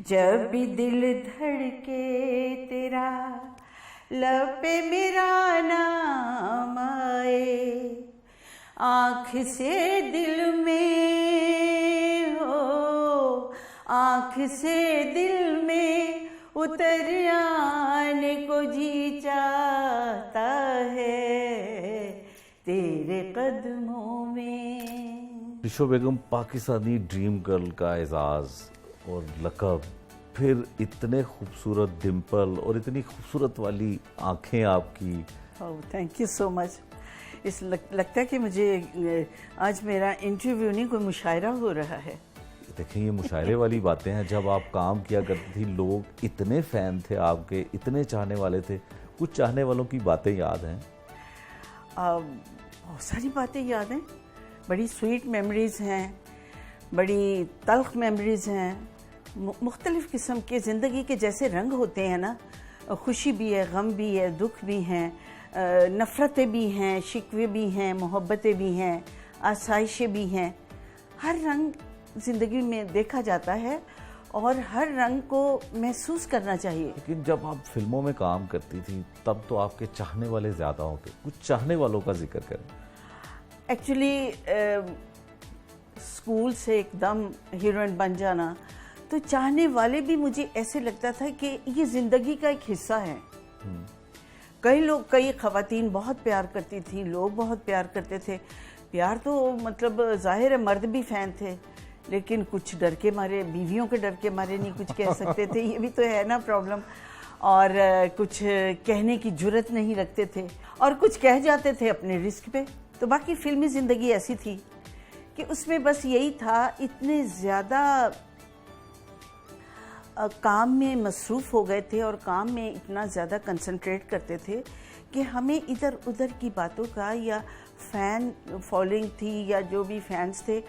जब भी दिल धड़के तेरा लब पे मेरा नाम आए, आँख से दिल में हो, आँख से दिल में उतर आने को जी चाहता है तेरे कदमों में। ऋषो बेगम पाकिस्तानी ड्रीम गर्ल का एजाज़ और लक़ब, फिर इतने खूबसूरत डिम्पल और इतनी खूबसूरत वाली आँखें आपकी। Oh thank you so much. लगता है कि मुझे आज मेरा इंटरव्यू नहीं, कोई मुशायरा हो रहा है। देखें, ये मुशायरे वाली बातें हैं। जब आप काम किया करती थी, लोग इतने फ़ैन थे आपके, इतने चाहने वाले थे। कुछ चाहने वालों की बातें याद हैं? बहुत सारी बातें याद हैं। बड़ी स्वीट मेमोरीज़ हैं, बड़ी तल्ख मेमोरीज़ हैं। मुख्तलिफ़ किस्म के ज़िंदगी के जैसे रंग होते हैं ना, खुशी भी है, गम भी है, दुख भी हैं, नफ़रतें भी हैं, शिकवे भी हैं, मोहब्बतें भी हैं, आसाइशें भी हैं। हर रंग ज़िंदगी में देखा जाता है और हर रंग को महसूस करना चाहिए। लेकिन जब आप फिल्मों में काम करती थी तब तो आपके चाहने वाले ज़्यादा होते। कुछ चाहने वालों का जिक्र करें। एक्चुअली स्कूल से एकदम हीरोइन बन जाना, तो चाहने वाले भी मुझे ऐसे लगता था कि ये ज़िंदगी का एक हिस्सा है। कई लोग, कई ख़वातीन बहुत प्यार करती थी, लोग बहुत प्यार करते थे। प्यार तो मतलब ज़ाहिर है मर्द भी फ़ैन थे, लेकिन कुछ डर के मारे, बीवियों के डर के मारे नहीं कुछ कह सकते थे। ये भी तो है ना प्रॉब्लम। और कुछ कहने की जुर्रत नहीं रखते थे, और कुछ कह जाते थे अपने रिस्क पे। तो बाकी फिल्मी ज़िंदगी ऐसी थी कि उसमें बस यही था, इतने ज़्यादा काम में मसरूफ़ हो गए थे और काम में इतना ज़्यादा कंसंट्रेट करते थे कि हमें इधर उधर की बातों का, या फ़ैन फॉलोइंग थी या जो भी फैंस थे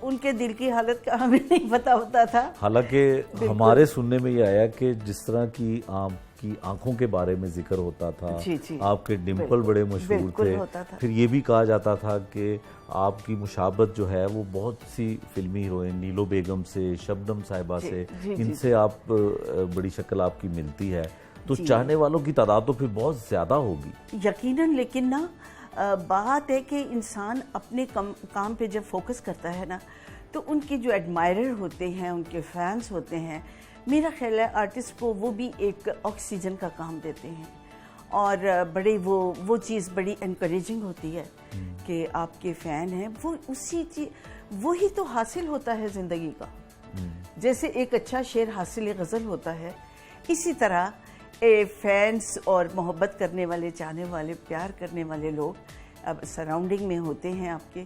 उनके दिल की हालत का हमें नहीं पता होता था। हालांकि हमारे सुनने में ये आया कि जिस तरह की आपकी आंखों के बारे में जिक्र होता था, जी जी, आपके डिम्पल बड़े मशहूर थे। फिर ये भी कहा जाता था कि आपकी मुशाबत जो है वो बहुत सी फिल्मी हीरोइन नीलो बेगम से, शबनम साहिबा से, इनसे आप बड़ी शक्ल आपकी मिलती है। तो चाहने वालों की तादाद तो फिर बहुत ज़्यादा होगी यकीनन। लेकिन ना बात है कि इंसान अपने काम पे जब फोकस करता है ना, तो उनके जो एडमायरर होते हैं, उनके फैंस होते हैं, मेरा ख्याल है आर्टिस्ट को वो भी एक ऑक्सीजन का काम देते हैं। और बड़े वो चीज़ बड़ी इनकरेजिंग होती है कि आपके फ़ैन हैं। वो उसी चीज़, वही तो हासिल होता है ज़िंदगी का। जैसे एक अच्छा शेर हासिल गज़ल होता है, इसी तरह फैंस और मोहब्बत करने वाले, चाहने वाले, प्यार करने वाले लोग अब सराउंडिंग में होते हैं आपके,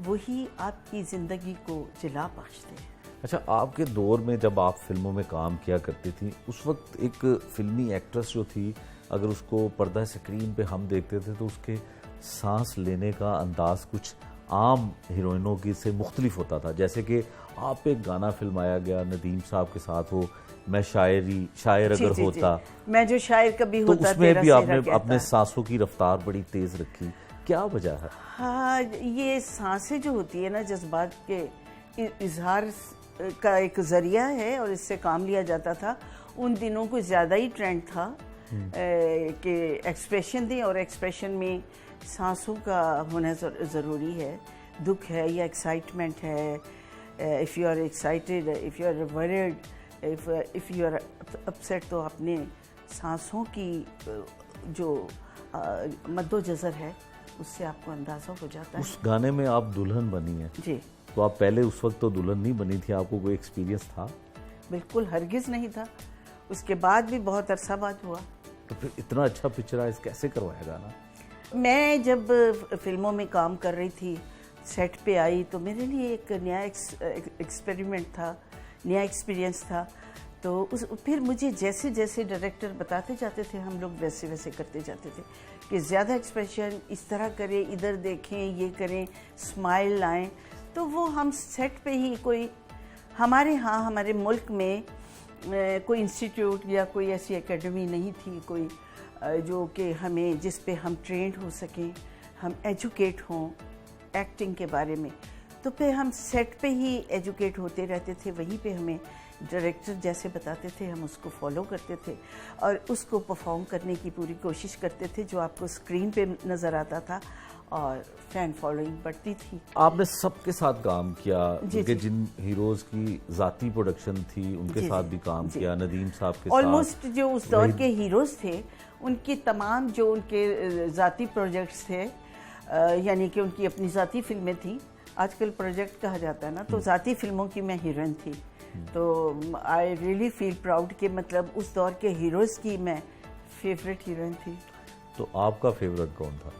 वही आपकी ज़िंदगी को जिला बख्शते हैं। अच्छा, आपके दौर में जब आप फिल्मों में काम किया करती थी, उस वक्त एक फिल्मी एक्ट्रेस जो थी, अगर उसको पर्दा स्क्रीन पे हम देखते थे तो उसके सांस लेने का अंदाज कुछ आम हीरोइनों की से मुख्तलिफ होता था। जैसे कि आप पे एक गाना फिल्माया गया नदीम साहब के साथ, वो मैं शायर अगर जी, होता, मैं जो शायर कभी तो होता, उसमें भी आपने अपने सांसों की रफ्तार बड़ी तेज रखी। क्या वजह है? हाँ, ये सांसें जो होती है ना, जज्बात के इजहार का एक ज़रिया है और इससे काम लिया जाता था। उन दिनों को ज़्यादा ही ट्रेंड था कि एक्सप्रेशन दें, और एक्सप्रेशन में सांसों का होना ज़रूरी है। दुख है या एक्साइटमेंट है, if you are excited, if you are worried, if you are upset, तो अपने सांसों की जो मद्दोजज़र है उससे आपको अंदाज़ा हो जाता है। उस गाने में आप दुल्हन बनी हैं जी, तो आप पहले उस वक्त तो दुल्हन नहीं बनी थी, आपको कोई एक्सपीरियंस था? बिल्कुल हरगिज़ नहीं था। उसके बाद भी बहुत अरसा बाद हुआ। तो फिर इतना अच्छा पिक्चराइज कैसे करवाया गाना? मैं जब फिल्मों में काम कर रही थी, सेट पे आई, तो मेरे लिए एक नया एक्सपेरिमेंट था, नया एक्सपीरियंस था। तो फिर मुझे जैसे जैसे डायरेक्टर बताते जाते थे, हम लोग वैसे वैसे करते जाते थे कि ज़्यादा एक्सप्रेशन इस तरह करें, इधर देखें, ये करें, स्माइल लाएं। तो वो हम सेट पे ही कोई हमारे मुल्क में कोई इंस्टीट्यूट या कोई ऐसी एकेडमी नहीं थी कोई जो कि हमें, जिस पे हम ट्रेंड हो सकें, हम एजुकेट हों एक्टिंग के बारे में। तो फिर हम सेट पे ही एजुकेट होते रहते थे, वहीं पे हमें डायरेक्टर जैसे बताते थे हम उसको फॉलो करते थे और उसको परफॉर्म करने की पूरी कोशिश करते थे, जो आपको स्क्रीन पे नज़र आता था और फैन फॉलोइंग बढ़ती थी। आपने सबके साथ काम किया, जी, उनके जी। जिन हीरोज़ की ज़ाती प्रोडक्शन थी उनके जी, साथ जी, भी काम जी। किया, नदीम साहब के साथ। ऑलमोस्ट जो उस दौर वहीद- के हीरोज़ थे उनकी तमाम जो उनके ज़ाती प्रोजेक्ट्स थे, यानी कि उनकी अपनी ज़ाती फिल्में थी, आजकल प्रोजेक्ट कहा जाता है ना, तो ज़ाती फिल्मों की मैं हीरोइन थी। तो आई रियली फील प्राउड कि मतलब उस दौर के हीरोज़ की मैं फेवरेट हीरोइन थी। तो आपका फेवरेट कौन था?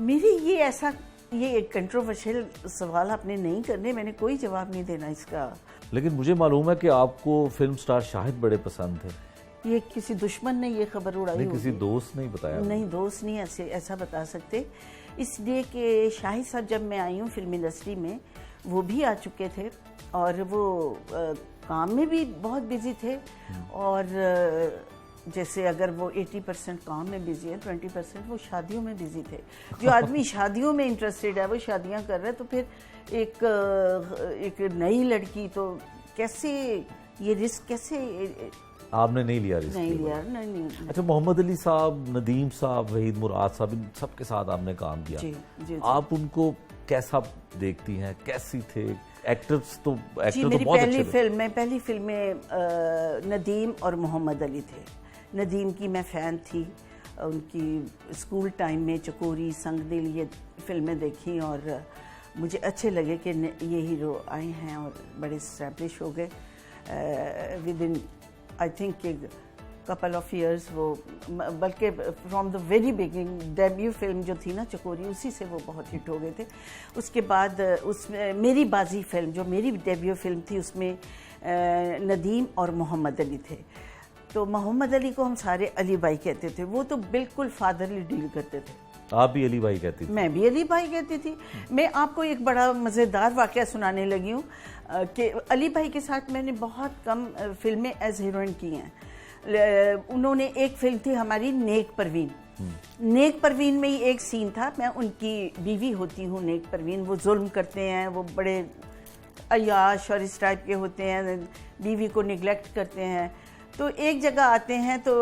मेरी ये एक कंट्रोवर्शियल सवाल आपने नहीं करने, मैंने कोई जवाब नहीं देना इसका। लेकिन मुझे मालूम है कि आपको फिल्म स्टार शाहिद बड़े पसंद थे। ये किसी दुश्मन ने ये खबर उड़ाई नहीं, किसी होगी। दोस्त नहीं बताया? नहीं, दोस्त नहीं ऐसा बता सकते, इसलिए कि शाहिद साहब जब मैं आई हूँ फिल्म इंडस्ट्री में वो भी आ चुके थे और वो काम में भी बहुत बिजी थे। और जैसे अगर वो 80% काम में बिजी है, 20% वो शादियों में बिजी थे। जो आदमी शादियों में इंटरेस्टेड है वो शादियां कर रहा है, तो फिर एक नई लड़की तो कैसे ये रिस्क कैसे आपने नहीं लिया रिस्क? नहीं लिया। नहीं। अच्छा, मोहम्मद अली साहब, नदीम साहब, वहीद मुराद साहब, इन सबके साथ आपने काम किया। जी, जी। आप उनको कैसा देखती हैं, कैसी थे? एक्टर्स तो जी, एक्टर तो मेरी बहुत अच्छे थे। पहली फिल्म में नदीम और मोहम्मद अली थे। नदीम की मैं फ़ैन थी, उनकी स्कूल टाइम में चकोरी, संग दिल ये फिल्में देखी और मुझे अच्छे लगे कि ये हीरो आए हैं और बड़े इस्टेब्लिश हो गए with in I think couple of years. वो बल्कि from the very beginning debut film जो थी ना चकोरी, उसी से वो बहुत हिट हो गए थे। उसके बाद उसमें मेरी बाजी फिल्म जो मेरी डेब्यू फिल्म थी उसमें नदीम और मोहम्मद अली थे। तो मोहम्मद अली को हम सारे अली भाई कहते थे, वो तो बिल्कुल फादरली डील करते थे। आप भी अली भाई कहती थी? मैं भी अली भाई कहती थी। मैं आपको एक बड़ा मज़ेदार वाक़या सुनाने लगी हूँ कि अली भाई के साथ मैंने बहुत कम फिल्में एज हीरोइन की हैं। उन्होंने एक फिल्म थी हमारी नेक परवीन। नेक परवीन में ही एक सीन था, मैं उनकी बीवी होती हूँ नेक परवीन। वो जुल्म करते हैं, वो बड़े अयाश और इस टाइप के होते हैं, बीवी को निगलेक्ट करते हैं। तो एक जगह आते हैं तो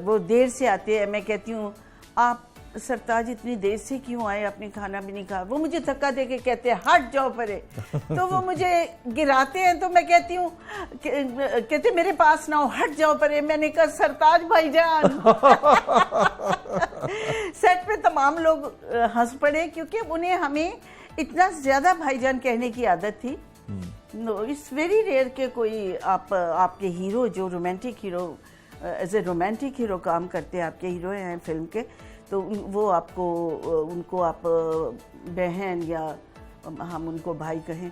वो देर से आते हैं, मैं कहती हूँ आप सरताज इतनी देर से क्यों आए, आपने खाना भी नहीं खाया? वो मुझे धक्का दे के कहते हैं हट जाओ परे। तो वो मुझे गिराते हैं तो मैं कहती हूँ कहते मेरे पास ना हो, हट जाओ परे। मैंने कहा सरताज भाईजान। सेट पे तमाम लोग हंस पड़े क्योंकि उन्हें हमें इतना ज्यादा भाईजान कहने की आदत थी। नो, इट्स वेरी रेयर के कोई आपके हीरो जो romantic hero as a romantic hero काम करते हैं, आपके हीरो हैं फिल्म के, तो वो उनको आप बहन या हम उनको भाई कहें।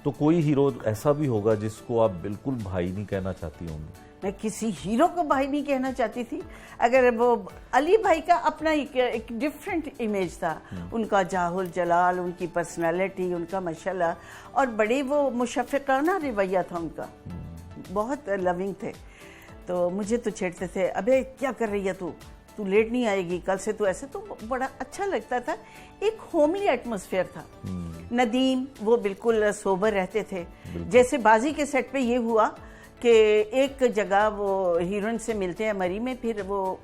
तो कोई हीरो ऐसा भी होगा जिसको आप बिल्कुल भाई नहीं कहना चाहती होंगी? मैं किसी हीरो को भाई नहीं कहना चाहती थी। अगर वो अली भाई का अपना एक डिफरेंट इमेज था, उनका जाहुल जलाल, उनकी पर्सनालिटी, उनका माशाल्लाह, और बड़े वो मुशफ़िक़ाना रवैया था उनका, बहुत लविंग थे। तो मुझे तो छेड़ते थे, अबे क्या कर रही है तू लेट नहीं आएगी, कल से तू ऐसे। तो बड़ा अच्छा लगता था, एक होमली एटमॉस्फेयर था। नदीम वो बिल्कुल सोबर रहते थे। जैसे बाजी के सेट पे ये हुआ कि एक जगह वो हीरोइन से मिलते हैं मरी में, फिर वो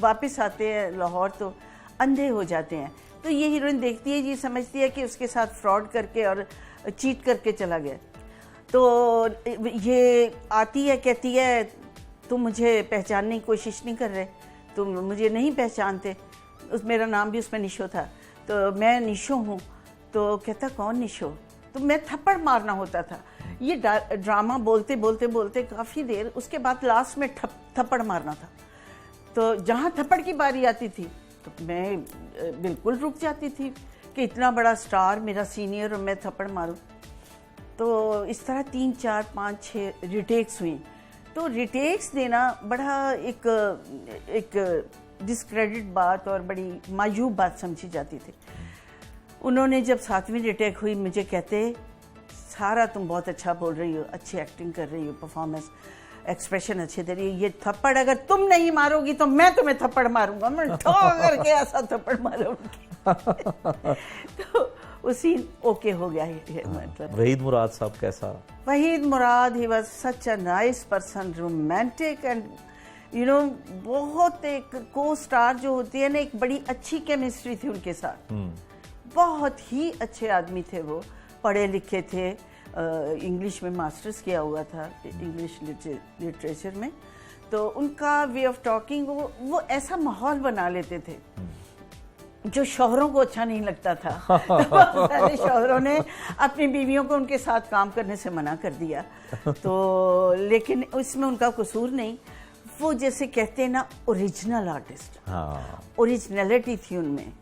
वापस आते हैं लाहौर तो अंधे हो जाते हैं। तो ये हीरोइन देखती है, ये समझती है कि उसके साथ फ्रॉड करके और चीट करके चला गया। तो ये आती है, कहती है तुम मुझे पहचानने की कोशिश नहीं कर रहे, तुम मुझे नहीं पहचानते। मेरा नाम भी उसमें निशो था, तो मैं निशो हूँ। तो कहता कौन निशो? तो मैं थप्पड़ मारना होता था। ये ड्रामा बोलते बोलते बोलते काफ़ी देर, उसके बाद लास्ट में थप्पड़ मारना था। तो जहाँ थप्पड़ की बारी आती थी तो मैं बिल्कुल रुक जाती थी कि इतना बड़ा स्टार मेरा सीनियर और मैं थप्पड़ मारूं। तो इस तरह 3, 4, 5, 6 रिटेक्स हुई। तो रिटेक्स देना बड़ा एक डिस्क्रेडिट बात और बड़ी मायूब बात समझी जाती थी। उन्होंने जब 7वीं रिटेक हुई मुझे कहते सारा तुम बहुत अच्छा बोल रही हो, अच्छी एक्टिंग कर रही हो, परफॉर्मेंस एक्सप्रेशन अच्छे दे रही हो, ये थप्पड़ अगर तुम नहीं मारोगी तो मैं तुम्हें थप्पड़ मारूंगा। मैं ठोक करके ऐसा थप्पड़ मारूंगी। तो वो सीन ओके हो गया है मतलब। वहीद मुराद साहब कैसा? Waheed Murad he was such a nice person, romantic and you know बहुत एक को स्टार जो होती है ना, एक बड़ी अच्छी केमिस्ट्री थी उनके साथ। बहुत ही अच्छे आदमी थे वो, पढ़े लिखे थे, इंग्लिश में मास्टर्स किया हुआ था, इंग्लिश लिटरेचर में। तो उनका वे ऑफ टॉकिंग वो ऐसा माहौल बना लेते थे जो शौहरों को अच्छा नहीं लगता था। तो सारे शौहरों ने अपनी बीवियों को उनके साथ काम करने से मना कर दिया। तो लेकिन उसमें उनका कसूर नहीं, वो जैसे कहते हैं ना ओरिजिनल आर्टिस्ट, ओरिजिनलिटी थी उनमें।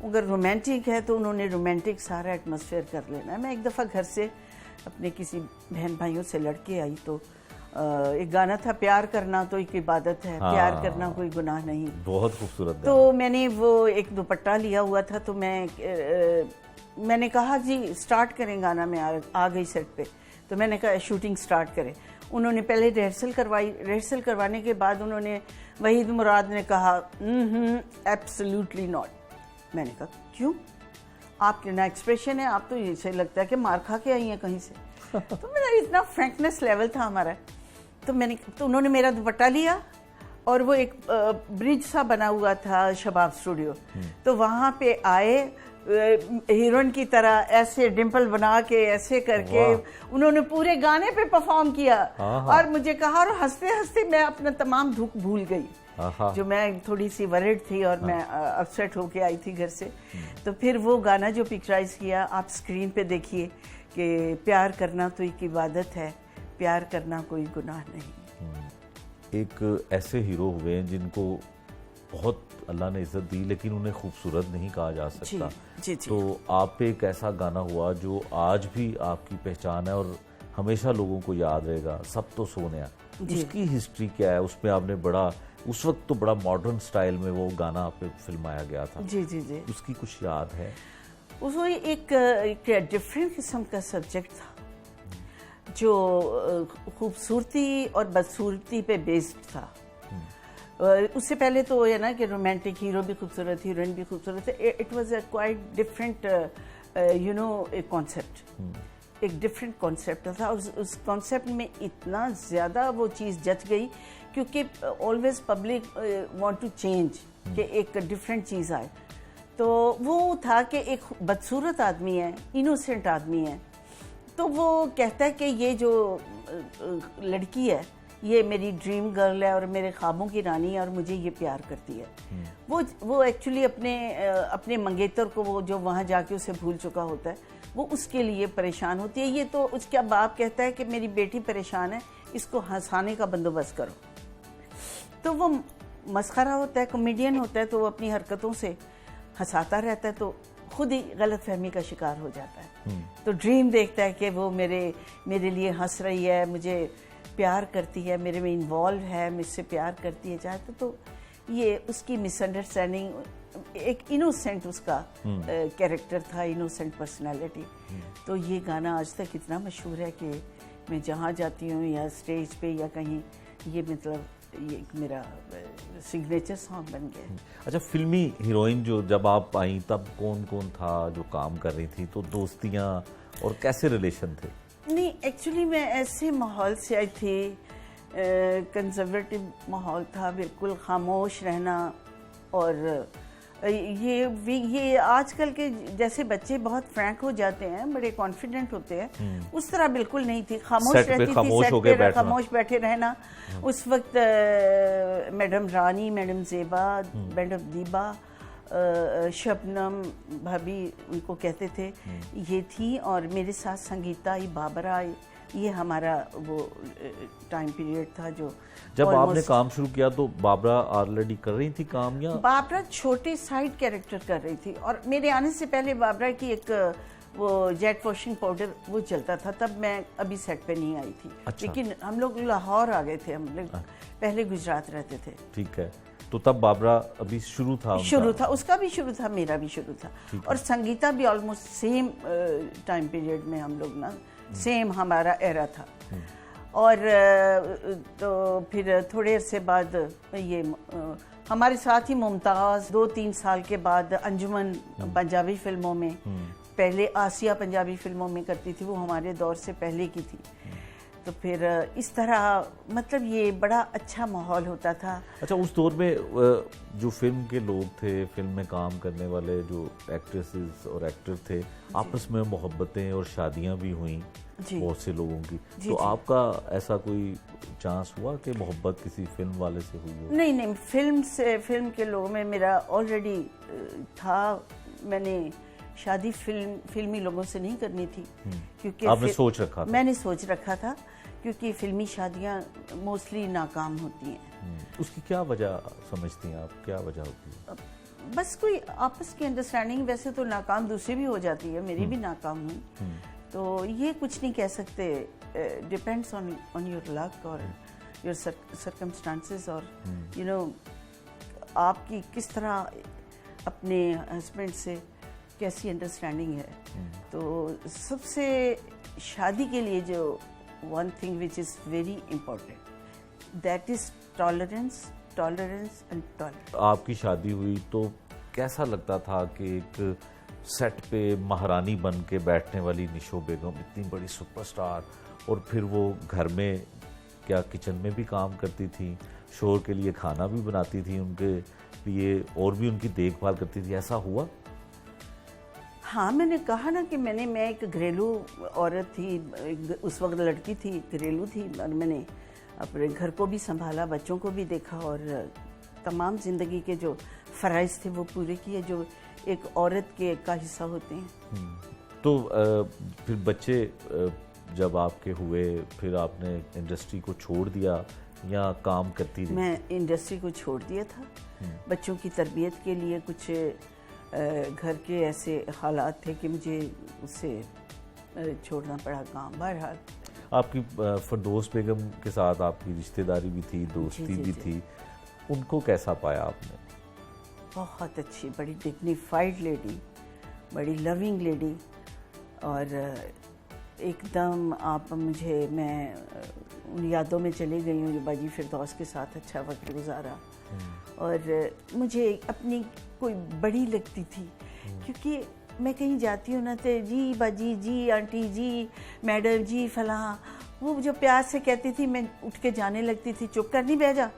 अगर रोमांटिक है तो उन्होंने रोमांटिक सारा एटमॉस्फेयर कर लेना। मैं एक दफ़ा घर से अपने किसी बहन भाइयों से लड़के आई तो एक गाना था, प्यार करना तो एक इबादत है, प्यार करना कोई गुनाह नहीं। बहुत खूबसूरत। तो मैंने वो एक दुपट्टा लिया हुआ था, तो मैंने कहा जी स्टार्ट करें गाना। मैं आ गई सेट पे, तो मैंने कहा शूटिंग स्टार्ट करें। उन्होंने पहले रिहर्सल करवाई, रिहर्सल करवाने के बाद उन्होंने वहीद मुराद ने कहा एब्सोल्युटली नॉट। मैंने कहा क्यों? आपके ना एक्सप्रेशन है, आप तो ऐसे लगता है कि मार खा के आई हैं कहीं से। तो मेरा इतना फ्रैंकनेस लेवल था हमारा। तो उन्होंने मेरा दुपट्टा लिया और वो एक ब्रिज सा बना हुआ था शबाब स्टूडियो, तो वहाँ पे आए हीरोइन की तरह ऐसे डिम्पल बना के ऐसे करके उन्होंने पूरे गाने पे परफॉर्म किया। और मुझे कहा, और हंसते हंसते मैं अपना तमाम दुख भूल गई, जो मैं थोड़ी सी वरिड थी और मैं अपसेट होके आई थी घर से। तो फिर वो गाना जो पिक्चराइज किया, आप स्क्रीन पे देखिए कि प्यार करना तो एक इबादत है, प्यार करना कोई गुनाह नहीं। एक ऐसे हीरो हुए हैं जिनको बहुत अल्लाह ने इज्जत दी, लेकिन उन्हें खूबसूरत नहीं कहा जा सकता। जी। तो आप पे एक ऐसा गाना हुआ जो आज भी आपकी पहचान है और हमेशा लोगों को याद रहेगा, सब तो सोनिया। उसकी हिस्ट्री क्या है? उसमें आपने बड़ा, उस वक्त तो बड़ा मॉडर्न स्टाइल में वो गाना आप पे फिल्माया गया था। जी। उसकी कुछ याद है? उसमें एक डिफरेंट किस्म का सब्जेक्ट था जो खूबसूरती और बदसूरती पे बेस्ड था। उससे पहले तो है ना कि रोमांटिक हीरो भी खूबसूरत, हीरोइन भी खूबसूरत। It was a quite different you know एक कॉन्सेप्ट, एक डिफरेंट कॉन्सेप्ट था। और उस कॉन्सेप्ट में इतना ज़्यादा वो चीज़ जच गई क्योंकि always public want to change, कि एक डिफरेंट चीज़ आए। तो वो था कि एक बदसूरत आदमी है, इनोसेंट आदमी है, तो वो कहता है कि ये जो लड़की है ये मेरी ड्रीम गर्ल है और मेरे ख्वाबों की रानी है और मुझे ये प्यार करती है। वो एक्चुअली अपने मंगेतर को, वो जो वहाँ जाके उसे भूल चुका होता है, वो उसके लिए परेशान होती है। ये तो उसका बाप कहता है कि मेरी बेटी परेशान है, इसको हंसाने का बंदोबस्त करो। तो वो मस्खरा होता है, कॉमेडियन होता है, तो वो अपनी हरकतों से हंसाता रहता है, तो खुद ही गलत फहमी का शिकार हो जाता है। तो ड्रीम देखता है कि वो मेरे लिए हंस रही है, मुझे प्यार करती है, मेरे में इन्वॉल्व है, मुझसे प्यार करती है चाहते। तो ये उसकी मिसअंडरस्टैंडिंग, एक इनोसेंट उसका कैरेक्टर था, इनोसेंट पर्सनालिटी। तो ये गाना आज तक इतना मशहूर है कि मैं जहाँ जाती हूँ या स्टेज पे या कहीं, ये मतलब ये मेरा सिग्नेचर सॉन्ग बन गया। अच्छा, फिल्मी हीरोइन जो जब आप आई तब कौन कौन था जो काम कर रही थी? तो दोस्तियाँ और कैसे रिलेशन थे? नहीं, एक्चुअली मैं ऐसे माहौल से आई थी, कंजर्वेटिव माहौल था, बिल्कुल खामोश रहना। और ये आजकल के जैसे बच्चे बहुत फ्रैंक हो जाते हैं, बड़े कॉन्फिडेंट होते हैं, उस तरह बिल्कुल नहीं थी। खामोश रहती थी, सेट पे खामोश बैठे रहना। उस वक्त मैडम रानी, मैडम ज़ेबा, मैडम दीबा, शबनम भाभी उनको कहते थे, ये थी। और मेरे साथ संगीता, बाबरा, ये हमारा वो टाइम पीरियड था। जो जब आपने काम शुरू किया तो बाबरा ऑलरेडी कर रही थी काम, या? बाबरा छोटे साइड कैरेक्टर कर रही थी, और मेरे आने से पहले बाबरा की एक वो जेट वॉशिंग पाउडर वो चलता था, तब मैं अभी सेट पे नहीं आई थी। अच्छा। लेकिन हम लोग लाहौर आ गए थे, हम लोग पहले गुजरात रहते थे। ठीक है, तो तब बाबरा अभी शुरू था उसका भी शुरू था, मेरा भी शुरू था। और संगीता भी ऑलमोस्ट सेम टाइम पीरियड में हम लोग ना, सेम हमारा एरा था। और तो फिर थोड़े अरसे बाद ये हमारे साथ ही मुमताज़ 2-3 साल के बाद अंजुमन पंजाबी फिल्मों में, पहले आसिया पंजाबी फिल्मों में करती थी, वो हमारे दौर से पहले की थी। तो फिर इस तरह मतलब ये बड़ा अच्छा माहौल होता था। अच्छा, उस दौर में जो फिल्म के लोग थे, फिल्म में काम करने वाले जो एक्ट्रेसेस और एक्टर थे, आपस में मोहब्बतें और शादियां भी हुई बहुत से लोगों की। तो आपका ऐसा कोई चांस हुआ कि मोहब्बत किसी फिल्म वाले से हुई हो? नहीं, फिल्म के लोगों में मेरा ऑलरेडी था। मैंने शादी फिल्मी लोगों से नहीं करनी थी, क्योंकि आपने सोच रखा था? मैंने सोच रखा था, क्योंकि फिल्मी शादियां मोस्टली नाकाम होती हैं। उसकी क्या वजह समझती हैं आप, क्या वजह होती है? बस कोई आपस की अंडरस्टैंडिंग, वैसे तो नाकाम दूसरी भी हो जाती है, मेरी भी नाकाम हुई। तो ये कुछ नहीं कह सकते, डिपेंड्स ऑन योर लक और योर सर्कमस्टांसेस, और यू नो आपकी किस तरह अपने हस्बैंड से कैसी अंडरस्टैंडिंग है। तो सबसे शादी के लिए जो one thing which is very important, that is tolerance and tolerance. आपकी शादी हुई तो कैसा लगता था कि एक सेट पे महारानी बन के बैठने वाली निशो बेगम, इतनी बड़ी सुपरस्टार, और फिर वो घर में क्या किचन में भी काम करती थी, शोहर के लिए खाना भी बनाती थी उनके लिए, और भी उनकी देखभाल करती थी, ऐसा हुआ? हाँ, मैंने कहा ना कि मैं एक घरेलू औरत थी, उस वक्त लड़की थी, घरेलू थी, और मैंने अपने घर को भी संभाला, बच्चों को भी देखा, और तमाम ज़िंदगी के जो फ़राइज़ थे वो पूरे किए जो एक औरत के का हिस्सा होते हैं। तो फिर बच्चे जब आपके हुए, फिर आपने इंडस्ट्री को छोड़ दिया या काम करती रही? मैं इंडस्ट्री को छोड़ दिया था, बच्चों की तरबियत के लिए कुछ घर के ऐसे हालात थे कि मुझे उससे छोड़ना पड़ा काम। बहरहाल आपकी फरदौस बेगम के साथ आपकी रिश्तेदारी भी थी, दोस्ती भी थी, उनको कैसा पाया आपने? बहुत अच्छी, बड़ी डिग्निफाइड लेडी, बड़ी लविंग लेडी, और एकदम आप मैं उन यादों में चली गई हूँ जो बाजी फिरदौस के साथ अच्छा वक्त गुजारा। और मुझे अपनी कोई बड़ी लगती थी, क्योंकि मैं कहीं जाती हूँ ना तो जी बाजी, जी आंटी, जी मैडम, जी फलां, वो जो प्यार से कहती थी, मैं उठ के जाने लगती थी, चुप कर नहीं बह जा।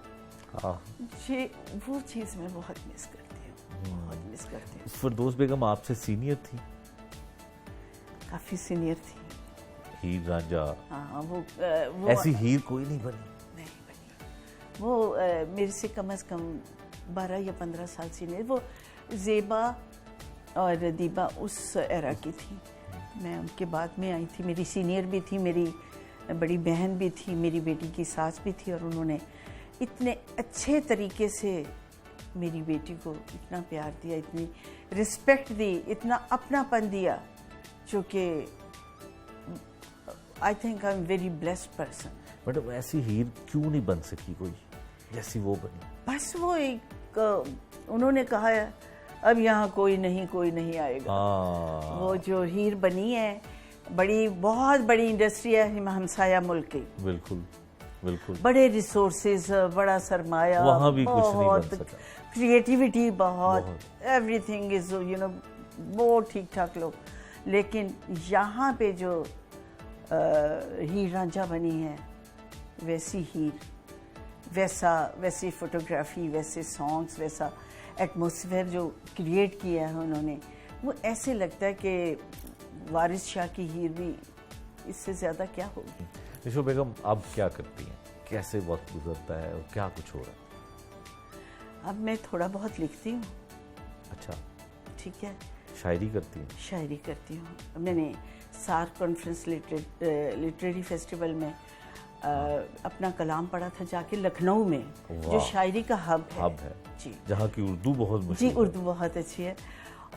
वो चीज़ मैं बहुत मिस करती हूँ, बहुत मिस करती हूँ। फरदौस बेगम आपसे सीनियर थी? काफ़ी सीनियर थी। हीर रांझा, हाँ, वो ऐसी हीर कोई नहीं बनी? वो मेरे से कम से कम 12 या 15 साल सीनियर। वो ज़ेबा और दीबा उस एरा की थी, मैं उनके बाद में आई थी। मेरी सीनियर भी थी, मेरी बड़ी बहन भी थी, मेरी बेटी की सास भी थी, और उन्होंने इतने अच्छे तरीके से मेरी बेटी को इतना प्यार दिया, इतनी रिस्पेक्ट दी, इतना अपनापन दिया, जो कि I think I am very blessed person. Madam, ऐसी हीर क्यों नहीं बन सकी कोई जैसी वो बनी? बस वो एक उन्होंने कहा है अब यहाँ कोई नहीं आएगा। वो जो हीर बनी है, बहुत बड़ी इंडस्ट्री है हमसाया मुल्क की। बिल्कुल बिल्कुल, बड़े रिसोर्सेज, बड़ा सरमाया, वहाँ भी कुछ नहीं बन सका, क्रिएटिविटी बहुत, एवरीथिंग इज बहुत ठीक ठाक लोग, लेकिन यहाँ पे जो हीर रांझा बनी है, वैसी हीर, वैसी फोटोग्राफी, वैसे सॉन्ग्स, वैसा एटमॉस्फेयर जो क्रिएट किया है उन्होंने, वो ऐसे लगता है कि वारिस शाह की हीर भी इससे ज़्यादा क्या होगी। निशो बेगम, आप क्या करती हैं, कैसे वक्त गुजरता है और क्या कुछ हो रहा है? अब मैं थोड़ा बहुत लिखती हूँ। अच्छा, ठीक है। शायरी करती हैं? शायरी करती हूँ। मैंने सार्क कॉन्फ्रेंस लिटरेरी फेस्टिवल में अपना कलाम पढ़ा था जाके लखनऊ में, जो शायरी का हब है जी, जहाँ की उर्दू बहुत मशहूर जी, उर्दू बहुत अच्छी है,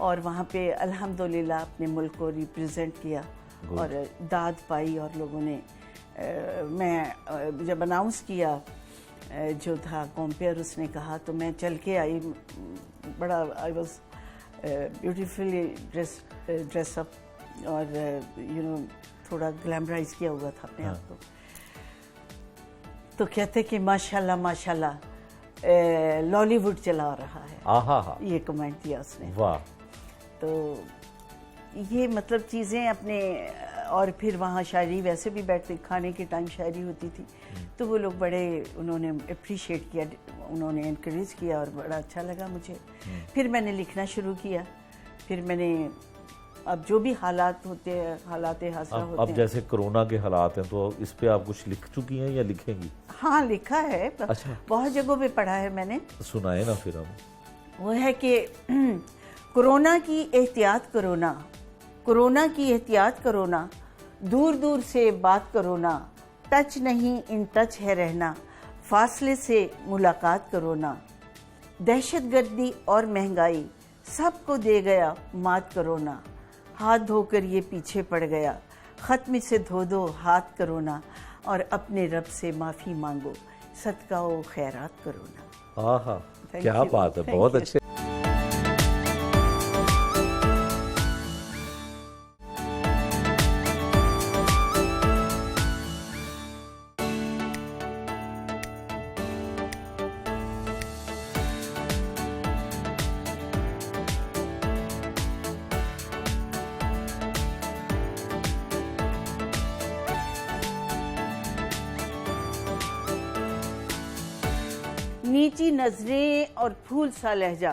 और वहाँ पे अल्हम्दुलिल्लाह अपने मुल्क को रिप्रेजेंट किया और दाद पाई, और लोगों ने मैं जब अनाउंस किया जो था कॉम्पेयर, उसने कहा तो मैं चल के आई, बड़ा I was beautifully dress up, और यू नो थोड़ा ग्लैमराइज किया हुआ था अपने आप को। तो कहते कि माशाल्लाह माशाल्लाह लॉलीवुड चला रहा है। आहा, ये कमेंट दिया उसने। वाह। तो ये मतलब चीज़ें अपने, और फिर वहाँ शायरी वैसे भी बैठते, खाने के टाइम शायरी होती थी, तो वो लोग बड़े उन्होंने अप्रिशिएट किया, उन्होंने इनकरेज किया और बड़ा अच्छा लगा मुझे। फिर मैंने लिखना शुरू किया। फिर मैंने अब जो भी हालात होते हैं, हालात हादसा होते अब हैं। जैसे कोरोना के हालात हैं, तो इस पे आप कुछ लिख चुकी हैं या लिखेंगी? हाँ, लिखा है। अच्छा। बहुत जगहों पे पढ़ा है मैंने। सुनाए ना फिर हम। वो है कि कोरोना की एहतियात करो ना, कोरोना की एहतियात करो ना, दूर दूर से बात करो ना, टच नहीं इन टच है रहना, फासले से मुलाकात करो ना, दहशतगर्दी और महंगाई सबको दे गया मात करो ना, हाथ धोकर ये पीछे पड़ गया, ख़त्म से धो दो हाथ करो ना, और अपने रब से माफ़ी मांगो, सदका व खैरात करो ना। आहा, क्या बात है, बहुत अच्छे। नीची नजरें और फूल सा लहजा,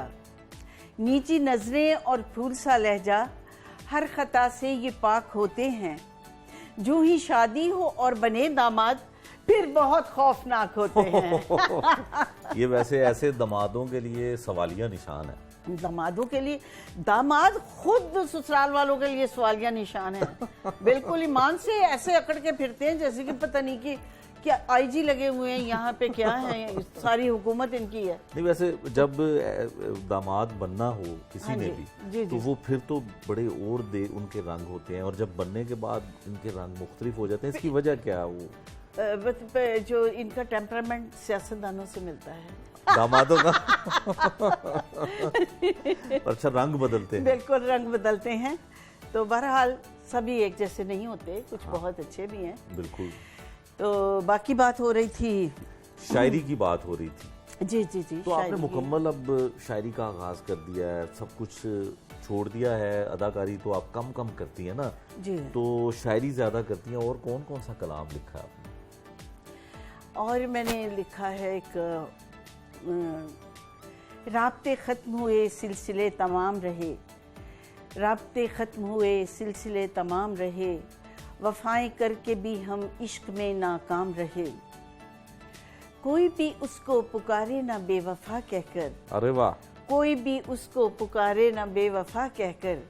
नीची नजरें और फूल सा लहजा, हर खता से ये पाक होते हैं, जो ही शादी हो और बने दामाद फिर बहुत खौफनाक होते हैं। ये वैसे ऐसे दामादों के लिए सवालिया निशान है। दामादों के लिए, दामाद खुद ससुराल वालों के लिए सवालिया निशान है। बिल्कुल ईमान से ऐसे अकड़ के फिरते हैं जैसे कि पता नहीं कि क्या आईजी लगे हुए हैं यहाँ पे, क्या है, सारी हुकूमत इनकी है। नहीं, वैसे जब दामाद बनना हो किसी हाँ ने जी, भी, जी, तो जी। वो फिर तो बड़े और दे उनके रंग होते हैं, और जब बनने के बाद इनके रंग मुख्तलिफ हो जाते हैं। इसकी वजह क्या है? वो जो इनका टेम्परामेंट सियासतदानों से मिलता है, दामादों का। अच्छा, रंग बदलते हैं। बिल्कुल रंग बदलते हैं। तो बहरहाल सभी एक जैसे नहीं होते, कुछ बहुत अच्छे भी हैं। बिल्कुल। तो बाकी बात हो रही थी, शायरी की बात हो रही थी। जी जी जी। तो आपने शायरी की। मुकम्मल अब शायरी का आगाज कर दिया है, सब कुछ छोड़ दिया है। अदाकारी तो आप कम कम करती हैं ना, जी। तो शायरी ज्यादा करती हैं। और कौन कौन सा कलाम लिखा है आपने? और मैंने लिखा है एक राब्ते ख़त्म हुए सिलसिले तमाम रहे, राब्ते ख़त्म हुए सिलसिले तमाम रहे, वफ़ाएं करके भी हम इश्क में नाकाम रहे, कोई भी उसको पुकारे ना बेवफा कहकर, अरे वाह। कोई भी उसको पुकारे ना बेवफा कहकर,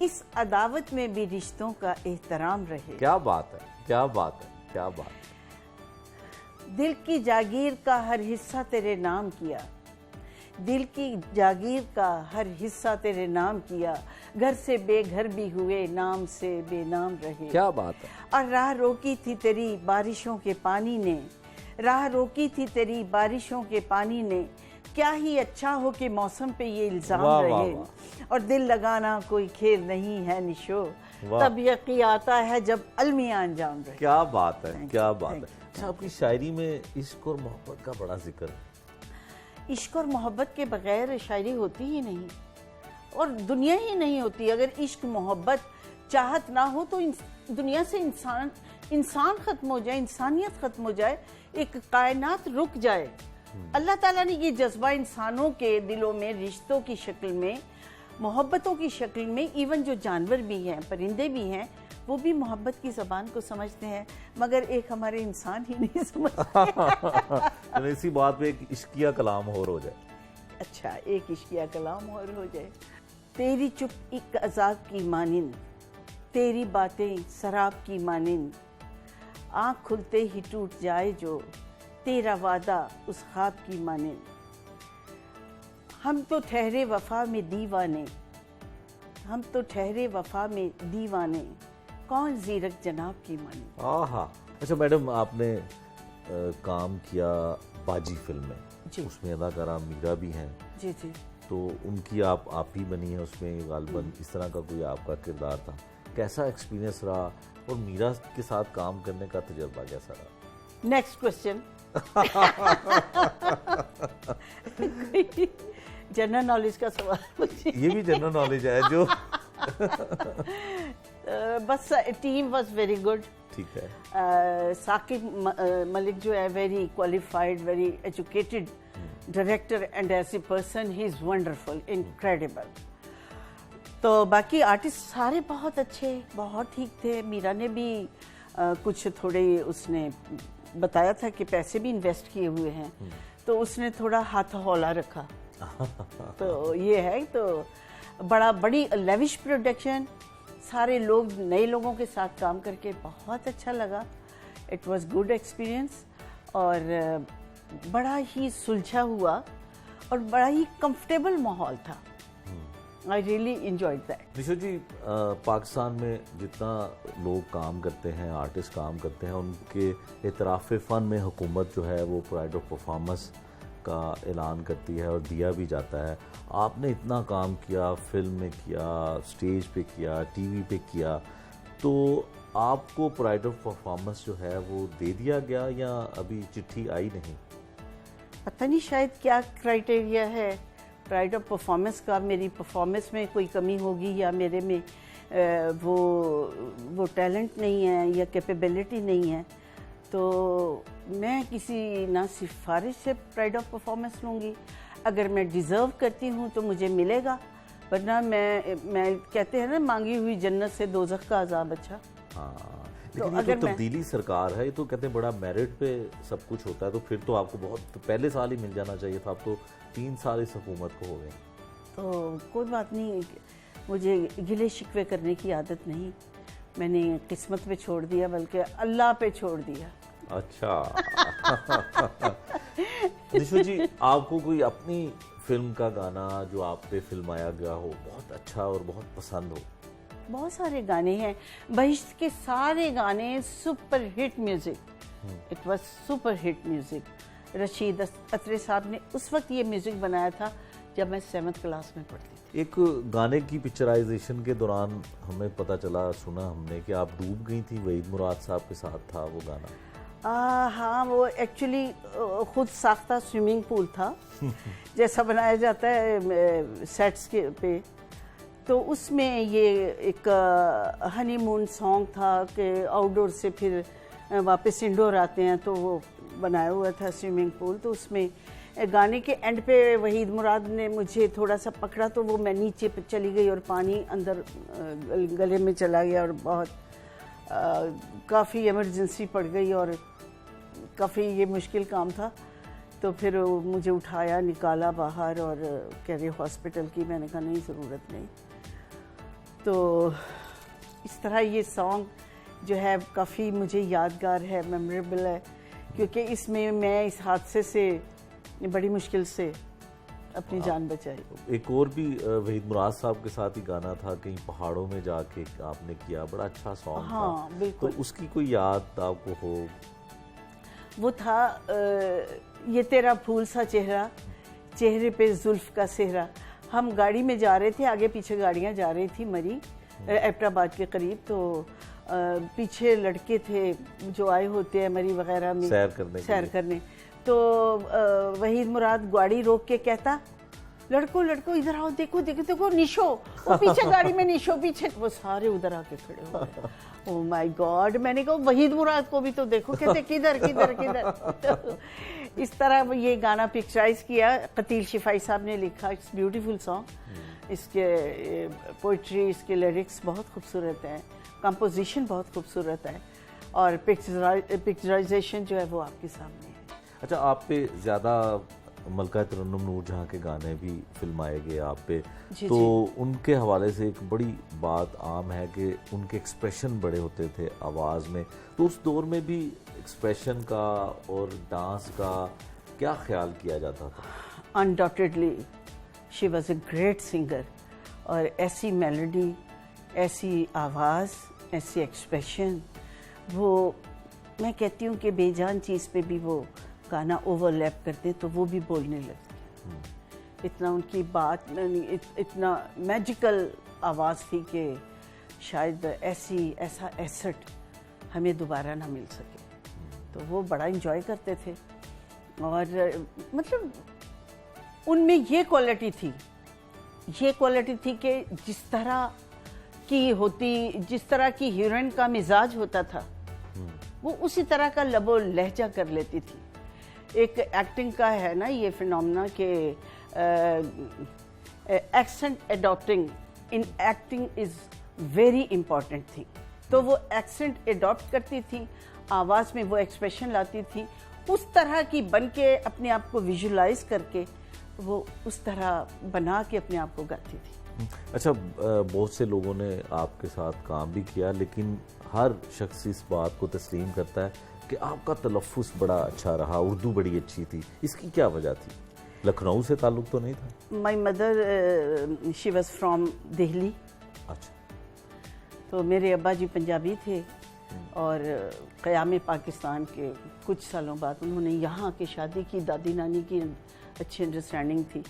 इस अदावत में भी रिश्तों का एहतराम रहे। क्या बात है, क्या बात है, क्या बात है। दिल की जागीर का हर हिस्सा तेरे नाम किया, दिल की जागीर का हर हिस्सा तेरे नाम किया, घर से बेघर भी हुए नाम से बेनाम रहे। क्या बात है। और राह रोकी थी तेरी बारिशों के पानी ने, राह रोकी थी तेरी बारिशों के पानी ने, क्या ही अच्छा हो कि मौसम पे ये इल्जाम वाह, रहे। वाह, वाह। और दिल लगाना कोई खेल नहीं है निशो, वाह। तब यकीन आता है जब अलमिया अंजाम रहे। क्या बात है, क्या you, बात thank है। अच्छा, आपकी शायरी में इश्क और मोहब्बत का बड़ा जिक्र है। इश्क और मोहब्बत के बगैर शायरी होती ही नहीं, और दुनिया ही नहीं होती। अगर इश्क मोहब्बत चाहत ना हो तो दुनिया से इंसान ख़त्म हो जाए, इंसानियत ख़त्म हो जाए, एक कायनात रुक जाए। अल्लाह ताला ने ये जज्बा इंसानों के दिलों में रिश्तों की शक्ल में, मोहब्बतों की शक्ल में, इवन जो जानवर भी हैं, परिंदे भी हैं, वो भी मोहब्बत की ज़बान को समझते हैं, मगर एक हमारे इंसान ही नहीं समझते। तो इसी बात पे एक इश्किया कलाम और हो जाए। अच्छा, एक इश्किया कलाम और हो जाए। तेरी चुप एक अजाब की मानिंद, तेरी बातें शराब की मानिंद, आँख खुलते ही टूट जाए जो तेरा वादा उस ख्वाब की मानिंद, हम तो ठहरे वफा में दीवाने, हम तो ठहरे वफा में दीवाने, कौन जीरक जनाब की मानिंद। आहा। अच्छा मैडम, आपने काम किया बाजी फिल्म में, जी। उसमें अदाकारा मीरा भी हैं, जी जी। तो उनकी आप ही बनी है उसमें, गालिबन इस तरह का कोई आपका किरदार था। कैसा एक्सपीरियंस रहा, और मीरा के साथ काम करने का तजुर्बा कैसा रहा? Next question. जनरल नॉलेज का सवाल पूछिए। ये भी जनरल नॉलेज है जो बस टीम वाज वेरी गुड। ठीक है। साकिब मलिक जो है very qualified, very educated director and as a person he is wonderful, incredible. तो बाकी आर्टिस्ट सारे बहुत अच्छे, बहुत ठीक थे। मीरा ने भी कुछ थोड़े उसने बताया था कि पैसे भी इन्वेस्ट किए हुए हैं, तो उसने थोड़ा हाथ हौला रखा। तो ये है, तो बड़ी लेविश प्रोडक्शन, सारे लोग नए लोगों के साथ काम करके बहुत अच्छा लगा। इट वाज गुड एक्सपीरियंस और बड़ा ही सुलझा हुआ और बड़ा ही कंफर्टेबल माहौल था। I really enjoyed that. Nisha ji, Pakistan में जितना लोग काम करते हैं, आर्टिस्ट काम करते हैं, उनके एतराफ़ फ़न में हुकूमत जो है वो प्राइड ऑफ परफॉर्मेंस का ऐलान करती है और दिया भी जाता है। आपने इतना काम किया, फिल्म में किया, स्टेज पे किया, टीवी पे किया, तो आपको प्राइड ऑफ परफॉर्मेंस जो है वो दे दिया गया या अभी चिट्ठी आई नहीं? पता नहीं शायद क्या क्राइटेरिया है प्राइड ऑफ परफॉर्मेंस का। मेरी परफॉर्मेंस में कोई कमी होगी या मेरे में वो टैलेंट नहीं है या कैपेबिलिटी नहीं है, तो मैं किसी ना सिफारिश से प्राइड ऑफ परफॉर्मेंस लूँगी। अगर मैं डिज़र्व करती हूँ तो मुझे मिलेगा, वरना मैं कहते हैं ना, मांगी हुई जन्नत से दोज़ख का अज़ाब अच्छा। हाँ, लेकिन ये तो तब्दीली सरकार है, ये तो कहते हैं बड़ा मेरिट पे सब कुछ होता है, तो फिर तो आपको बहुत पहले साल ही मिल जाना चाहिए था। आप तो 3 साल इस हुकूमत को हो गए। तो कोई बात नहीं, मुझे गिले शिकवे करने की आदत नहीं। मैंने किस्मत पे छोड़ दिया, बल्कि अल्लाह पे छोड़ दिया। अच्छा। निशा जी, आपको कोई अपनी फिल्म का गाना जो आप पे फिल्माया गया हो बहुत अच्छा और बहुत पसंद हो? बहुत सारे गाने हैं। बहिश्त के सारे गाने super hit music, it was super hit music. Rasheed Attre साहब ने उस वक्त ये म्यूजिक बनाया था जब मैं 7th क्लास में पढ़ती थी। एक गाने की पिक्चराइजेशन के दौरान हमें पता चला, सुना हमने कि आप डूब गई थी, वहीद मुराद साहब के साथ था वो गाना। हाँ, वो एक्चुअली खुद साख्ता स्विमिंग पूल था जैसा बनाया जाता है सेट्स के पे। तो उसमें ये एक हनीमून सॉन्ग था कि आउटडोर से फिर वापस इंडोर आते हैं, तो वो बनाया हुआ था स्विमिंग पूल। तो उसमें गाने के एंड पे वहीद मुराद ने मुझे थोड़ा सा पकड़ा, तो वो मैं नीचे पे चली गई और पानी अंदर गले में चला गया और बहुत काफ़ी इमरजेंसी पड़ गई और काफ़ी ये मुश्किल काम था। तो फिर मुझे उठाया, निकाला बाहर और कह रहे हॉस्पिटल की। मैंने कहा नहीं, ज़रूरत नहीं। तो इस तरह ये सॉन्ग जो है काफ़ी मुझे यादगार है, मेमोरेबल है, क्योंकि इसमें मैं इस हादसे से बड़ी मुश्किल से अपनी जान बचाई। एक और भी वहीद मुराद साहब के साथ ही गाना था, कहीं पहाड़ों में जाके आपने किया, बड़ा अच्छा सॉन्ग था। हाँ, बिल्कुल। तो उसकी कोई याद आपको हो? वो था ये तेरा फूल सा चेहरा, चेहरे पे जुल्फ का सेहरा। हम गाड़ी में जा रहे थे, आगे पीछे गाड़ियाँ जा रही थी मरी एबटाबाद के करीब। तो पीछे लड़के थे जो आए होते हैं मरी वगैरह में सैर करने। तो वहीद मुराद गाड़ी रोक के कहता, लड़को लड़को इधर आओ, देखो देखो देखो निशो, वो पीछे गाड़ी में निशो पीछे। वो सारे उधर आके खड़े हो गए। ओह माय गॉड, मैंने कहा वहीद मुराद को भी तो देखो। कहते किधर किधर किधर। तो इस तरह ये गाना पिक्चराइज किया, कतील शिफाई साहब ने लिखा। It's beautiful song. इसके पोइट्री, इसके लिरिक्स बहुत खूबसूरत हैं, कंपोजिशन बहुत खूबसूरत है और पिक्चराइजेशन जो है वो आपके सामने है। अच्छा, आप पे ज़्यादा मलका तरन्नुम नूर जहाँ के गाने भी फिल्माए गए आप पे, तो उनके हवाले से एक बड़ी बात आम है कि उनके एक्सप्रेशन बड़े होते थे आवाज़ में। तो उस दौर में भी एक्सप्रेशन का और डांस का क्या ख्याल किया जाता था? Undoubtedly she was a great singer, और ऐसी मेलोडी, ऐसी आवाज़, ऐसी एक्सप्रेशन, वो मैं कहती हूँ कि बेजान चीज़ पे भी वो गाना ओवरलैप करते तो वो भी बोलने लगते। इतना उनकी बात, इतना मैजिकल आवाज़ थी कि शायद ऐसा एसेट हमें दोबारा ना मिल सके। तो वो बड़ा इंजॉय करते थे और मतलब उनमें ये क्वालिटी थी कि जिस तरह की होती, जिस तरह की हीरोइन का मिजाज होता था वो उसी तरह का लबो लहजा कर लेती थी। एक एक्टिंग का है ना ये फिनोमेना के accent adopting in acting is very important थी। तो वो एक्सेंट एडॉप्ट करती थी, आवाज़ में वो एक्सप्रेशन लाती थी, उस तरह की बन के अपने आप को विजुलाइज करके वो उस तरह बना के अपने आप को गाती थी। अच्छा, बहुत से लोगों ने आपके साथ काम भी किया, लेकिन हर शख्स इस बात को तस्लीम करता है कि आपका तलफ़्फ़ुज़ बड़ा अच्छा रहा, उर्दू बड़ी अच्छी थी। इसकी क्या वजह थी? लखनऊ से ताल्लुक़ तो नहीं था? My mother she was from Delhi. अच्छा। तो मेरे अब्बा जी पंजाबी थे और क़याम पाकिस्तान के कुछ सालों बाद उन्होंने यहाँ आके शादी की। दादी नानी की अच्छी अंडरस्टैंडिंग थी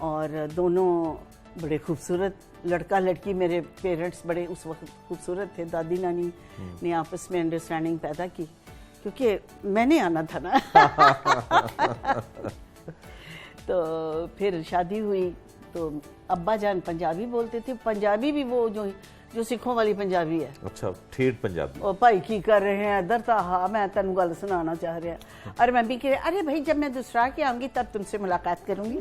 और दोनों बड़े खूबसूरत, लड़का लड़की मेरे पेरेंट्स बड़े उस वक्त खूबसूरत थे। दादी नानी ने आपस में अंडरस्टैंडिंग पैदा की क्योंकि मैंने आना था ना। तो फिर शादी हुई तो अब्बा जान पंजाबी बोलते थे, पंजाबी भी वो जो सिखों वाली पंजाबी है। अच्छा, ठेठ पंजाबी। ओ भाई की कर रहे हैं इधर था, हाँ मैं तेन गल सुनाना चाह रहा। और मैं भी कह अरे भाई जब मैं दूसरा के आऊँगी तब तुमसे मुलाकात करूँगी।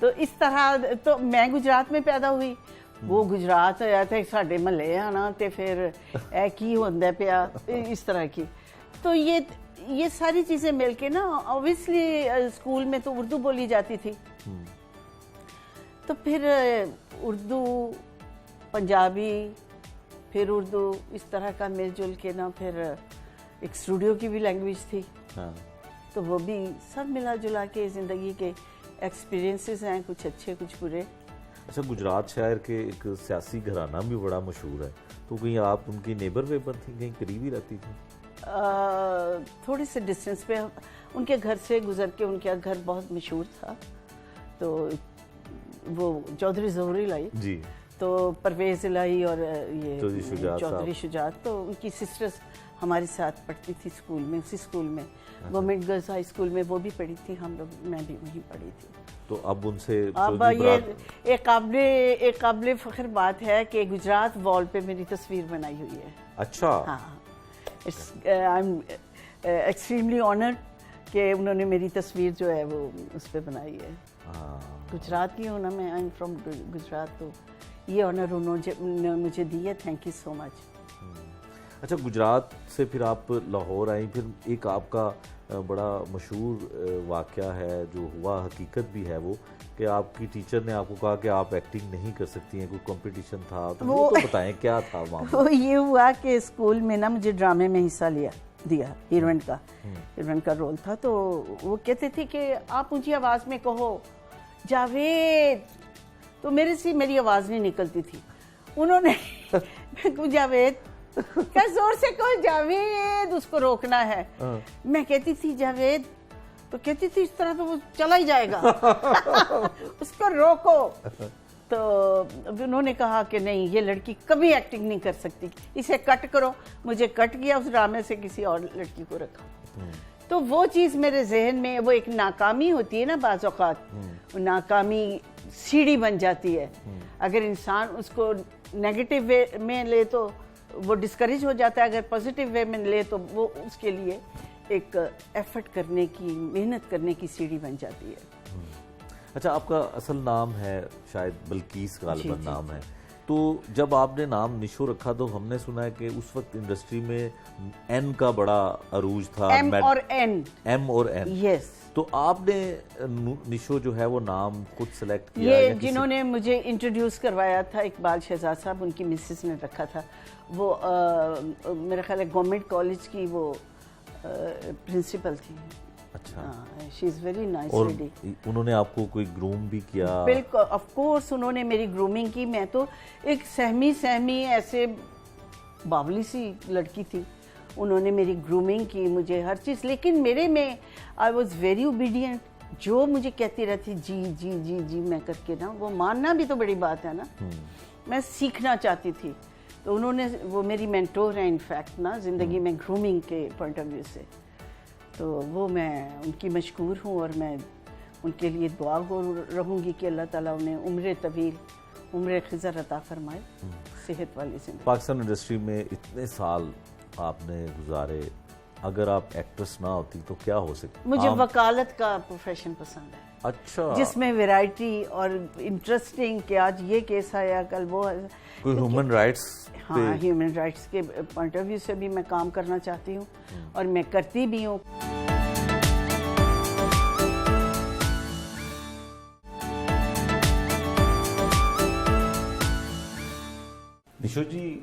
तो इस तरह तो मैं गुजरात में पैदा हुई, वो गुजरात है तो साढ़े महल्ले आना तो फिर ए की होंदा पिया, इस तरह की। तो ये सारी चीज़ें मिल के ना, ऑब्वियसली स्कूल में तो उर्दू बोली जाती थी, तो फिर उर्दू पंजाबी फिर उर्दू इस तरह का मिलजुल के ना, फिर एक स्टूडियो की भी लैंग्वेज थी। हाँ। तो वो भी सब मिला जुला के ज़िंदगी के एक्सपीरियंसेस हैं, कुछ अच्छे कुछ बुरे। अच्छा, गुजरात शहर के एक सियासी घराना भी बड़ा मशहूर है, तो कहीं आप उनकी नेबर वेबर थी, कहीं करीब ही रहती थी? थोड़े से डिस्टेंस पे उनके घर से गुजर के, उनका घर बहुत मशहूर था। तो वो चौधरी ज़ोहरी लाई जी, तो परवेज़ इलाही और ये चौधरी शुजात, तो उनकी सिस्टर्स हमारे साथ पढ़ती थी स्कूल में, उसी स्कूल में। गवर्नमेंट गर्ल्स हाई स्कूल में वो भी पढ़ी थी, हम लोग, मैं भी वहीं पढ़ी थी। तो अब उनसे अब ये एक काबिल फ़ख्र बात है कि गुजरात वॉल पे मेरी तस्वीर बनाई हुई है। अच्छा। हाँ, आई एम एक्सट्रीमली ऑनर्ड कि उन्होंने मेरी तस्वीर जो है वो उस पर बनाई है। गुजरात की हूँ ना मैं, आई एम फ्रॉम गुजरात, तो ये ऑनर उन्होंने मुझे दी है। Thank you so much. अच्छा, गुजरात से फिर आप लाहौर आई, फिर एक आपका बड़ा मशहूर वाक़या है जो हुआ, हकीकत भी है वो, कि आपकी टीचर ने आपको कहा कि आप एक्टिंग नहीं कर सकती हैं, कोई कंपटीशन था, तो वो तो बताएं क्या था वहाँ? वो ये हुआ कि स्कूल में ना मुझे ड्रामे में हिस्सा दिया, हीरोइन का रोल था। तो वो कहते थे कि आप ऊँची आवाज़ में कहो जावेद, तो मेरी आवाज़ नहीं निकलती थी। उन्होंने जावेद क्या जोर से कहो जावेद, उसको रोकना है। मैं कहती थी जावेद, तो कहती थी इस तरह तो वो चला ही जाएगा। उसको रोको। तो उन्होंने कहा कि नहीं, ये लड़की कभी एक्टिंग नहीं कर सकती, इसे कट करो। मुझे कट किया, उस ड्रामे से किसी और लड़की को रखा। तो वो चीज़ मेरे जहन में, वो एक नाकामी होती है ना बाज़ औक़ात, नाकामी सीढ़ी बन जाती है। अगर इंसान उसको नेगेटिव वे में ले तो वो डिस्करेज हो जाता है, अगर पॉजिटिव वे में ले तो वो उसके लिए एक एफर्ट करने की, मेहनत करने की सीढ़ी बन जाती है। अच्छा, आपका असल नाम है शायद बल्कीस गालिबन नाम है, तो जब आपने नाम निशो रखा तो हमने सुना है कि उस वक्त इंडस्ट्री में एन का बड़ा अरूज था। एम और एन। यस। तो आपने निशो जो है वो नाम खुद सेलेक्ट किया? ये जिन्होंने मुझे इंट्रोड्यूस करवाया था इकबाल शहजाद साहब, उनकी मिसेस ने रखा था। वो मेरा ख्याल है गवर्नमेंट कॉलेज की वो प्रिंसिपल थी। अच्छा। She is very nice lady. उन्होंने आपको कोई ग्रूम भी किया? बिल्कुल, ऑफ कोर्स उन्होंने मेरी ग्रूमिंग की। मैं तो एक सहमी ऐसे बावली सी लड़की थी, उन्होंने मेरी ग्रूमिंग की, मुझे हर चीज़। लेकिन मेरे में आई वॉज वेरी ओबीडियंट, जो मुझे कहती रहती जी जी जी जी मैं करके ना, वो मानना भी तो बड़ी बात है ना। मैं सीखना चाहती थी, तो उन्होंने, वो मेरी मेंटोर हैं इनफैक्ट ना ज़िंदगी में ग्रूमिंग के पॉइंट ऑफ व्यू से। तो वो मैं उनकी मशकूर हूँ और मैं उनके लिए दुआ गो रहूँगी कि अल्लाह ताला उन्हें उम्र तवील उम्र खिज़र अता फरमाए, सेहत वाली जिंदगी। पाकिस्तान इंडस्ट्री में इतने साल आपने गुजारे, अगर आप एक्ट्रेस ना होती तो क्या हो सकता? मुझे वकालत का प्रोफेशन पसंद है। अच्छा, जिसमें वैरायटी और इंटरेस्टिंग कि आज ये केस आया, कल वो। कोई ह्यूमन राइट्स? हाँ, ह्यूमन राइट्स के पॉइंट ऑफ व्यू से भी मैं काम करना चाहती हूँ और मैं करती भी हूँ। निशो जी,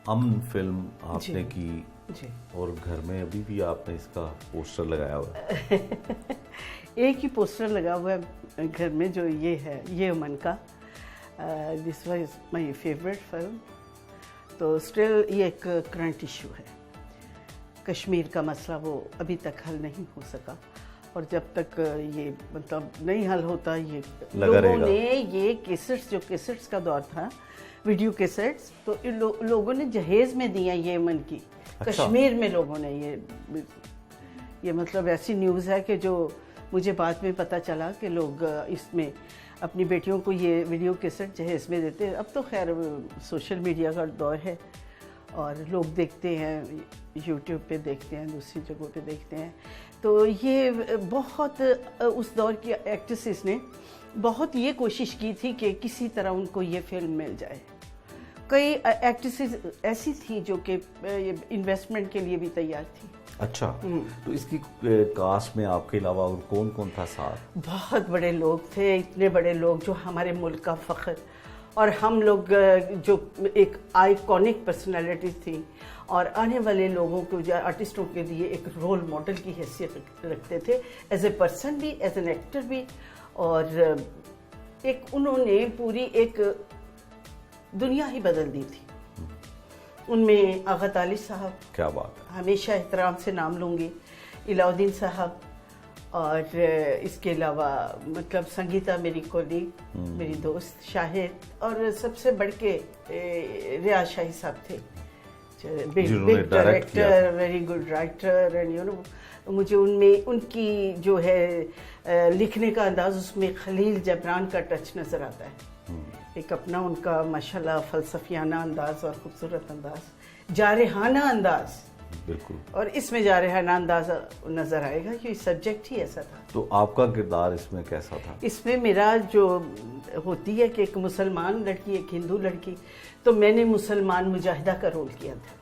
अमन फिल्म आपने की जी। और घर में अभी भी आपने इसका पोस्टर लगाया हुआ है। एक ही पोस्टर लगा हुआ है घर में, जो ये है, ये अमन का। This was my favourite film. तो स्टिल ये एक करंट इशू है, कश्मीर का मसला वो अभी तक हल नहीं हो सका, और जब तक ये मतलब नहीं हल होता, ये लोगों ने ये केसेट्स, जो केसेट्स का दौर था, वीडियो केसेट्स, तो इन लोगों ने जहेज में दिया ये अमन की। अच्छा। कश्मीर में लोगों ने ये मतलब ऐसी न्यूज़ है कि जो मुझे बाद में पता चला कि लोग इसमें अपनी बेटियों को ये वीडियो कैसेट जहेज में देते हैं। अब तो खैर सोशल मीडिया का दौर है और लोग देखते हैं, यूट्यूब पे देखते हैं, दूसरी जगहों पे देखते हैं। तो ये बहुत उस दौर की एक्ट्रेसेस ने बहुत ये कोशिश की थी कि किसी तरह उनको ये फिल्म मिल जाए। कई एक्ट्रेसेस ऐसी थी जो कि इन्वेस्टमेंट के लिए भी तैयार थी। अच्छा, तो इसकी कास्ट में आपके अलावा और कौन कौन था साथ? बहुत बड़े लोग थे, इतने बड़े लोग जो हमारे मुल्क का फ़ख्र, और हम लोग जो एक आइकॉनिक पर्सनालिटी थी और आने वाले लोगों को, जो आर्टिस्टों के लिए एक रोल मॉडल की हैसियत रखते थे, एज ए पर्सन भी, एज एन एक्टर भी। और एक उन्होंने पूरी एक दुनिया ही बदल दी थी। उनमें आगा ताली साहब, क्या बात है, हमेशा एहतराम से नाम लूँगी, इलाउद्दीन साहब, और इसके अलावा मतलब संगीता मेरी कोलीग, मेरी दोस्त, शाहिद, और सबसे बढ़ के रियाज शाही साहब थे, big director, very good writer, and you no मुझे उनमें उनकी जो है लिखने का अंदाज, उसमें खलील जबरान का टच नज़र आता है। एक अपना उनका माशाल्लाह फलसफियाना अंदाज और खूबसूरत अंदाज, जारहाना अंदाज, बिल्कुल। और इसमें जारहाना अंदाज नज़र आएगा कि सब्जेक्ट ही ऐसा था। तो आपका किरदार इसमें कैसा था? इसमें मेरा जो होती है कि एक मुसलमान लड़की, एक हिंदू लड़की, तो मैंने मुसलमान मुजाहिदा का रोल किया था।